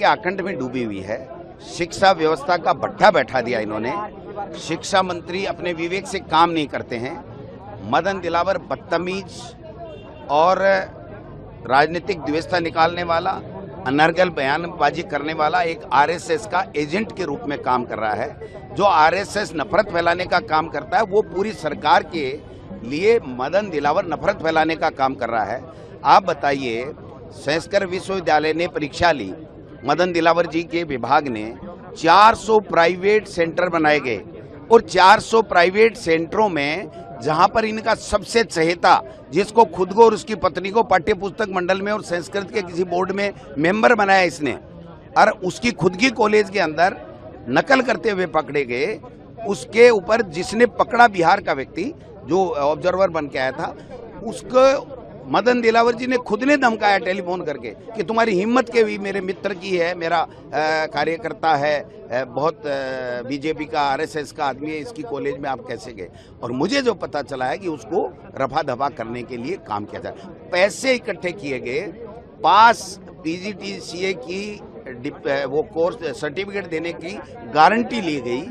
के आकंठ में डूबी हुई है। शिक्षा व्यवस्था का भट्ठा बैठा दिया इन्होंने। शिक्षा मंत्री अपने विवेक से काम नहीं करते हैं। मदन दिलावर बदतमीज और राजनीतिक द्वेषता निकालने वाला, अनर्गल बयानबाजी करने वाला एक आरएसएस का एजेंट के रूप में काम कर रहा है। जो आरएसएस नफरत फैलाने का काम करता है, वो पूरी सरकार के लिए मदन दिलावर नफरत फैलाने का काम कर रहा है। आप बताइए, संस्कृत विश्वविद्यालय ने परीक्षा ली, मदन दिलावर जी के विभाग ने 400 प्राइवेट सेंटर बनाए गए और 400 प्राइवेट सेंटरों में जहां पर इनका सबसे चहेता, जिसको खुद को और उसकी पत्नी को पाठ्य पुस्तक मंडल में और संस्कृत के किसी बोर्ड में मेंबर बनाया इसने, और उसकी खुद की कॉलेज के अंदर नकल करते हुए पकड़े गए। उसके ऊपर जिसने पकड़ा बिहार का व्यक्ति जो ऑब्जर्वर बन के आया था, उसको मदन दिलावर जी ने खुद ने धमकाया टेलीफोन करके कि तुम्हारी हिम्मत के भी मेरे मित्र की है, मेरा कार्यकर्ता है, बहुत बीजेपी का आरएसएस का आदमी है, इसकी कॉलेज में आप कैसे गए। और मुझे जो पता चला है कि उसको रफा दफा करने के लिए काम किया जाए। पैसे इकट्ठे किए गए, पास पीजीटीसीए की वो कोर्स सर्टिफिकेट देने की गारंटी ली गई।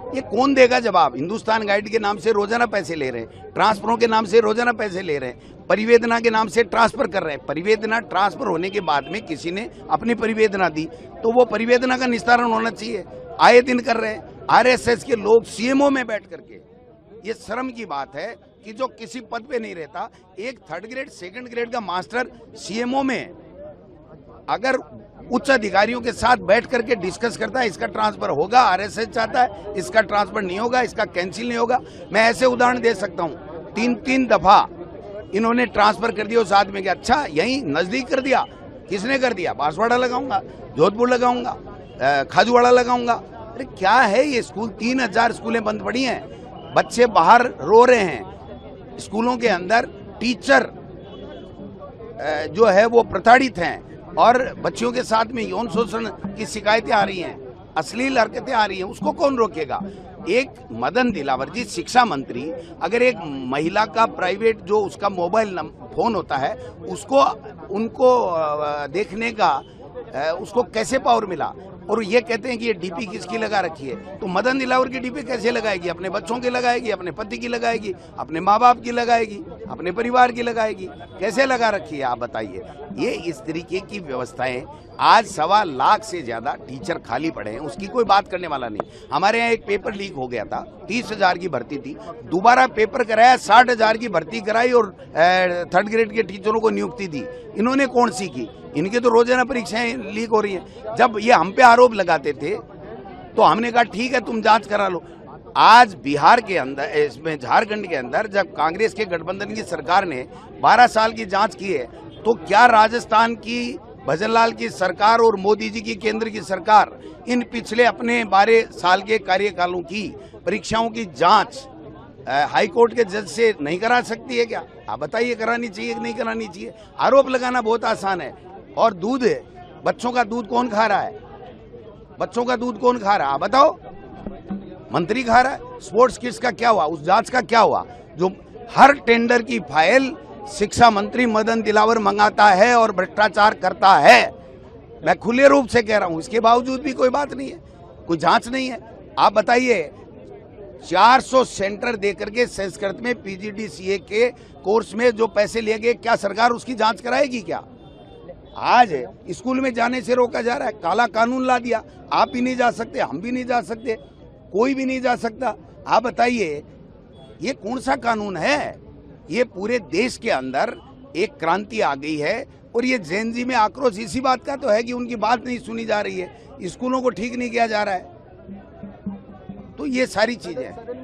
ये कौन देगा जवाब? हिंदुस्तान गाइड के नाम से रोजाना पैसे ले रहे हैं, ट्रांसफरों के नाम से रोजाना पैसे ले रहे हैं, परिवेदना के नाम से ट्रांसफर कर रहे हैं। परिवेदना ट्रांसफर होने के बाद में किसी ने अपनी परिवेदना दी तो वो परिवेदना का निस्तारण होना चाहिए। आए दिन कर रहे हैं आरएसएस के लोग सीएमओ में बैठ करके। ये शर्म की बात है कि जो किसी पद पे नहीं रहता, एक 3rd ग्रेड 2nd ग्रेड का मास्टर सीएमओ में अगर उच्च अधिकारियों के साथ बैठ करके डिस्कस करता है, इसका ट्रांसफर होगा, आरएसएस चाहता है, इसका ट्रांसफर नहीं होगा, इसका कैंसिल नहीं होगा। मैं ऐसे उदाहरण दे सकता हूँ। 3 दफा इन्होंने ट्रांसफर कर दिया उस आदमी के। अच्छा, यही नजदीक कर दिया। किसने कर दिया? बांसवाड़ा लगाऊंगा, जोधपुर लगाऊंगा, खाजूवाड़ा लगाऊंगा। अरे क्या है ये स्कूल? 3000 स्कूलें बंद पड़ी हैं, बच्चे बाहर रो रहे हैं। स्कूलों के अंदर टीचर जो है वो प्रताड़ित हैं और बच्चियों के साथ में यौन शोषण की शिकायतें आ रही हैं, अश्लील हरकतें आ रही हैं। उसको कौन रोकेगा? एक मदन दिलावर जी शिक्षा मंत्री, अगर एक महिला का प्राइवेट जो उसका मोबाइल फोन होता है उसको उनको देखने का उसको कैसे पावर मिला? और ये कहते हैं कि ये डीपी किसकी लगा रखी है। तो मदन दिलावर की डीपी कैसे लगाएगी? अपने बच्चों की लगाएगी, अपने पति की लगाएगी, अपने माँ बाप की लगाएगी, अपने परिवार की लगाएगी। कैसे लगा रखी है आप बताइए? ये इस तरीके की व्यवस्थाएं। आज 1.25 लाख से ज्यादा टीचर खाली पड़े हैं, उसकी कोई बात करने वाला नहीं। हमारे यहाँ एक पेपर लीक हो गया था, 30,000 की भर्ती थी, दोबारा पेपर कराया, 60,000 की भर्ती कराई और 3rd ग्रेड के टीचरों को नियुक्ति दी। इन्होंने कौन सी की? इनकी तो रोजाना परीक्षाएं लीक हो रही हैं। जब ये हम पे आरोप लगाते थे तो हमने कहा ठीक है, तुम जांच करा लो। आज बिहार के अंदर, इसमें झारखंड के अंदर जब कांग्रेस के गठबंधन की सरकार ने 12 साल की जांच की है, तो क्या राजस्थान की भजनलाल की सरकार और मोदी जी की केंद्र की सरकार इन पिछले अपने 12 साल के कार्यकालों की परीक्षाओं की जांच हाईकोर्ट के जज से नहीं करा सकती है क्या? आप बताइए, करानी चाहिए कि नहीं करानी चाहिए? आरोप लगाना बहुत आसान है। और दूध है, बच्चों का दूध कौन खा रहा है? बच्चों का दूध कौन खा रहा है? आप बताओ। मंत्री खा रहा है। स्पोर्ट्स किट्स का क्या हुआ? उस जांच का क्या हुआ? जो हर टेंडर की फाइल शिक्षा मंत्री मदन दिलावर मंगाता है और भ्रष्टाचार करता है। मैं खुले रूप से कह रहा हूं। इसके बावजूद भी कोई बात नहीं है, कोई जांच नहीं है। आप बताइए, 400 सेंटर देकर के संस्कृत में पीजीटीसीए के कोर्स में जो पैसे लिए गए, क्या सरकार उसकी जांच कराएगी क्या? आज स्कूल में जाने से रोका जा रहा है। काला कानून ला दिया, आप भी नहीं जा सकते, हम भी नहीं जा सकते, कोई भी नहीं जा सकता। आप बताइए, ये कौन सा कानून है? ये पूरे देश के अंदर एक क्रांति आ गई है। और ये जेन जी में आक्रोश इसी बात का तो है कि उनकी बात नहीं सुनी जा रही है, स्कूलों को ठीक नहीं किया जा रहा है। तो ये सारी चीजें हैं।